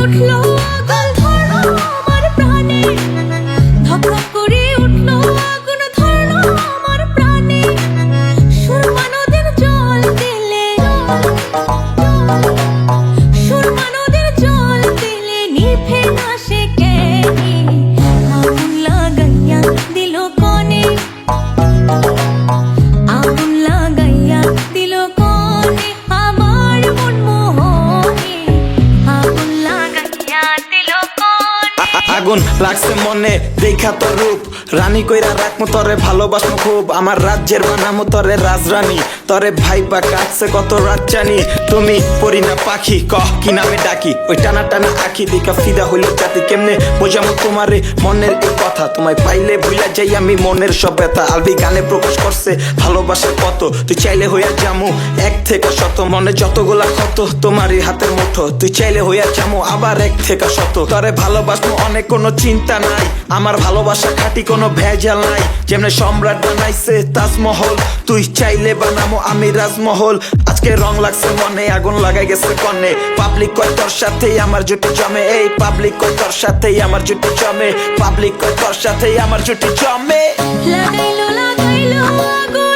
উঠলো আগুন ধরলো আমার প্রাণে, ধক ধক করে উঠলো আগুন ধরলো আমার প্রাণে। সুরমা নদীর জল দিলে, সুরমা নদীর জল দিলে নিভে না সে কেনে, আগুন লাগাইয়া দিল কনে, আগুন লাগাইয়া দিল কনে আমার মন মোহনে, আগুন লাগাইয়া দিল কনে। আগুন লাগছে মনে দেখা তোর রূপ, রানী কইরা রাখমু তরে ভালোবাসমু খুব। আমার রাজ্যের বানামু তরে রাজরানী, তরে ভাইবা কাটছে কত রাত জানি। তুমি পরি না পাখি কহ কি নামে ডাকি, ওই টানা টানা আখি দেখা ফিদা হইল জাতি। কেমনে বোঝামু তোমারে মনের এই কথা, তোমায় পাইলে ভুলা যাই আমি মনের সব ব্যথা। আলবি গানে প্রকাশ করছে ভালোবাসার কত, তুই চাইলে হইয়া জামু এক থেকে শত। মনে যতগুলা ক্ষত তোমারই হাতের মুঠো, তুই চাইলে হইয়া জামু আবার এক থেকে শত। তরে ভালোবাসমু অনেক কোনো চিন্তা নাই, আমার ভালোবাসা খাটি কোনো ভেজাল নাই। যেমনে সম্রাট বানাইছে তাজমহল, তুই চাইলে বানামো আমি রাজমহল। আজকে রং লাগছে মনে আগুন লাগাই গেছে কনে, পাবলিক কয় তোর সাথেই আমার জুটি জমে। এই পাবলিক কয় তোর সাথেই আমার জুটি জমে, পাবলিক কয় তোর সাথেই আমার জুটি জমে। লাগাইলো লাগাইলো আগুন